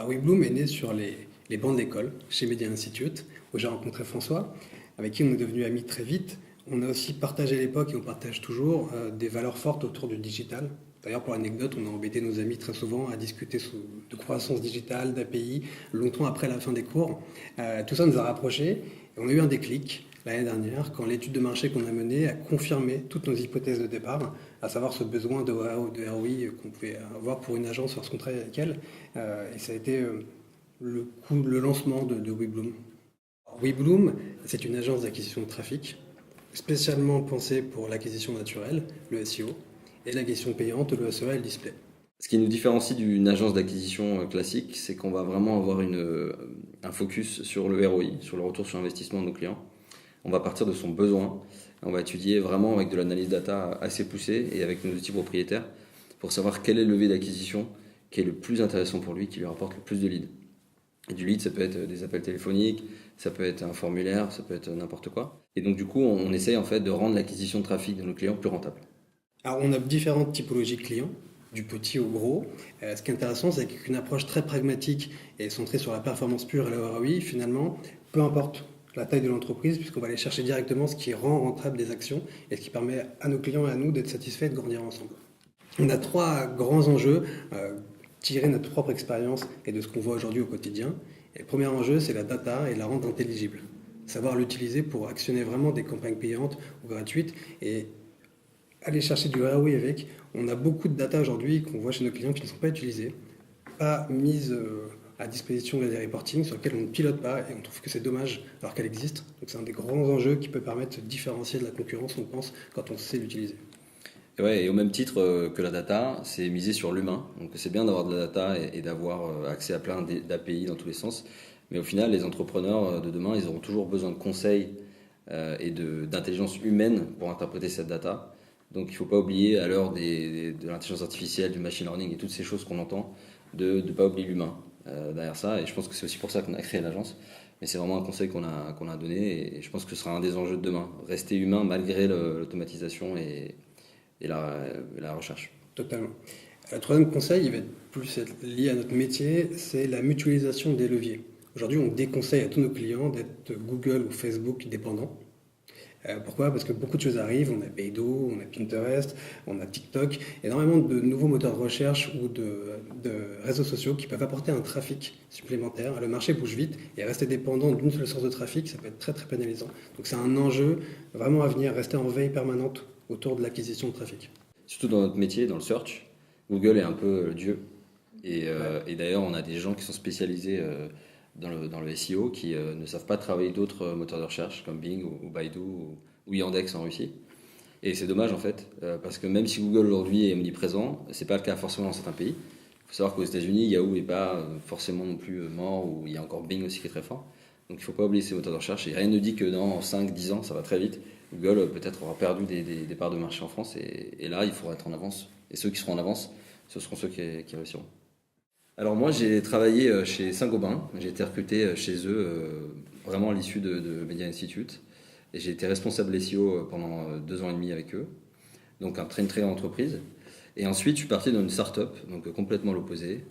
Alors WeBloom est né sur les bancs de l'école, chez Media Institute, où j'ai rencontré François, avec qui on est devenus amis très vite. On a aussi partagé à l'époque, et on partage toujours, des valeurs fortes autour du digital. D'ailleurs, pour l'anecdote, on a embêté nos amis très souvent à discuter de croissance digitale, d'API, longtemps après la fin des cours. Tout ça nous a rapprochés, et on a eu un déclic l'année dernière, quand l'étude de marché qu'on a menée a confirmé toutes nos hypothèses de départ, à savoir ce besoin de ROI qu'on pouvait avoir pour une agence lorsqu'on travaille avec elle. Et ça a été le lancement de WeBloom. WeBloom, c'est une agence d'acquisition de trafic, spécialement pensée pour l'acquisition naturelle, le SEO, et l'acquisition payante, le SEA et le display. Ce qui nous différencie d'une agence d'acquisition classique, c'est qu'on va vraiment avoir un focus sur le ROI, sur le retour sur investissement de nos clients. On va partir de son besoin, on va étudier vraiment avec de l'analyse data assez poussée et avec nos outils propriétaires pour savoir quel est le levier d'acquisition qui est le plus intéressant pour lui, qui lui rapporte le plus de leads. Et du lead, ça peut être des appels téléphoniques, ça peut être un formulaire, ça peut être n'importe quoi. Et donc du coup, on essaye en fait de rendre l'acquisition de trafic de nos clients plus rentable. Alors on a différentes typologies de clients, du petit au gros. Ce qui est intéressant, c'est qu'une approche très pragmatique et centrée sur la performance pure et le ROI, finalement, peu importe la taille de l'entreprise, puisqu'on va aller chercher directement ce qui rend rentable des actions et ce qui permet à nos clients et à nous d'être satisfaits et de grandir ensemble. On a trois grands enjeux tirés de notre propre expérience et de ce qu'on voit aujourd'hui au quotidien. Et le premier enjeu, c'est la data et la rendre intelligible. Savoir l'utiliser pour actionner vraiment des campagnes payantes ou gratuites et aller chercher du ROI avec. On a beaucoup de data aujourd'hui qu'on voit chez nos clients qui ne sont pas utilisées, pas mises à disposition des reporting sur lesquels on ne pilote pas et on trouve que c'est dommage alors qu'elle existe. Donc c'est un des grands enjeux qui peut permettre de se différencier de la concurrence, on pense, quand on sait l'utiliser. Et au même titre que la data, c'est miser sur l'humain. Donc c'est bien d'avoir de la data et d'avoir accès à plein d'API dans tous les sens. Mais au final, les entrepreneurs de demain, ils auront toujours besoin de conseils et d'intelligence humaine pour interpréter cette data. Donc il ne faut pas oublier, à l'heure de l'intelligence artificielle, du machine learning et toutes ces choses qu'on entend, de ne pas oublier l'humain derrière ça. Et je pense que c'est aussi pour ça qu'on a créé l'agence. Mais c'est vraiment un conseil qu'on a donné et je pense que ce sera un des enjeux de demain. Rester humain malgré l'automatisation et la recherche. Totalement. Le troisième conseil, il va plus être lié à notre métier, c'est la mutualisation des leviers. Aujourd'hui, on déconseille à tous nos clients d'être Google ou Facebook dépendants. Pourquoi? Parce que beaucoup de choses arrivent, on a Beidou, on a Pinterest, on a TikTok, énormément de nouveaux moteurs de recherche ou de réseaux sociaux qui peuvent apporter un trafic supplémentaire. Le marché bouge vite et rester dépendant d'une seule source de trafic, ça peut être très très pénalisant. Donc c'est un enjeu vraiment à venir, rester en veille permanente autour de l'acquisition de trafic. Surtout dans notre métier, dans le search, Google est un peu le dieu. Et d'ailleurs, on a des gens qui sont spécialisés dans le SEO qui ne savent pas travailler d'autres moteurs de recherche comme Bing ou Baidu ou Yandex en Russie. Et c'est dommage en fait, parce que même si Google aujourd'hui est omniprésent, c'est pas le cas forcément dans certains pays. Il faut savoir qu'aux États-Unis, Yahoo n'est pas forcément non plus mort, ou il y a encore Bing aussi qui est très fort. Donc il ne faut pas oublier ces moteurs de recherche. Et rien ne dit que dans 5-10 ans, ça va très vite. Google peut-être aura perdu des parts de marché en France et là il faudra être en avance. Et ceux qui seront en avance, ce seront ceux qui réussiront. Alors moi j'ai travaillé chez Saint-Gobain, j'ai été recruté chez eux vraiment à l'issue de Media Institute et j'ai été responsable SEO pendant 2 ans et demi avec eux, donc une très grande entreprise. Et ensuite je suis parti dans une start-up, donc complètement l'opposé,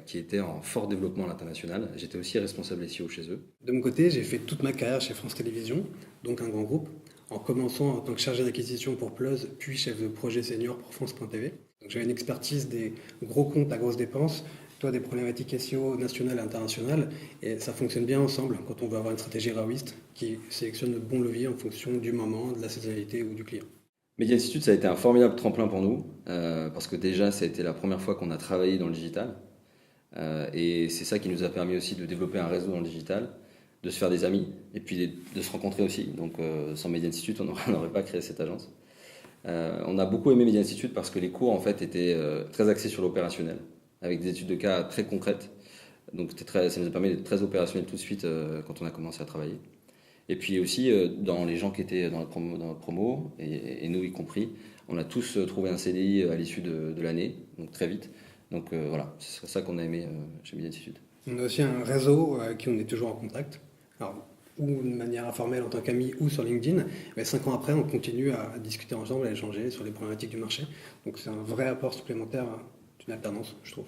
qui était en fort développement à l'international. J'étais aussi responsable SEO chez eux. De mon côté, j'ai fait toute ma carrière chez France Télévisions, donc un grand groupe, en commençant en tant que chargé d'acquisition pour Plus, puis chef de projet senior pour France.tv. Donc j'avais une expertise des gros comptes à grosses dépenses, toi des problématiques SEO nationales et internationales, et ça fonctionne bien ensemble quand on veut avoir une stratégie ROIste qui sélectionne le bon levier en fonction du moment, de la saisonnalité ou du client. Media Institute, ça a été un formidable tremplin pour nous, parce que déjà, ça a été la première fois qu'on a travaillé dans le digital. Et c'est ça qui nous a permis aussi de développer un réseau dans le digital, de se faire des amis, et puis de se rencontrer aussi. Donc sans Media Institute, on n'aurait pas créé cette agence. On a beaucoup aimé Media Institute parce que les cours en fait étaient très axés sur l'opérationnel, avec des études de cas très concrètes. Donc ça nous a permis d'être très opérationnel tout de suite quand on a commencé à travailler. Et puis aussi, dans les gens qui étaient dans notre promo et nous y compris, on a tous trouvé un CDI à l'issue de l'année, donc très vite. Donc voilà, c'est ça qu'on a aimé chez Media Institute. On a aussi un réseau avec qui on est toujours en contact, alors, ou de manière informelle en tant qu'amis ou sur LinkedIn. Mais 5 ans après, on continue à discuter ensemble, à échanger sur les problématiques du marché. Donc c'est un vrai apport supplémentaire d'une alternance, je trouve.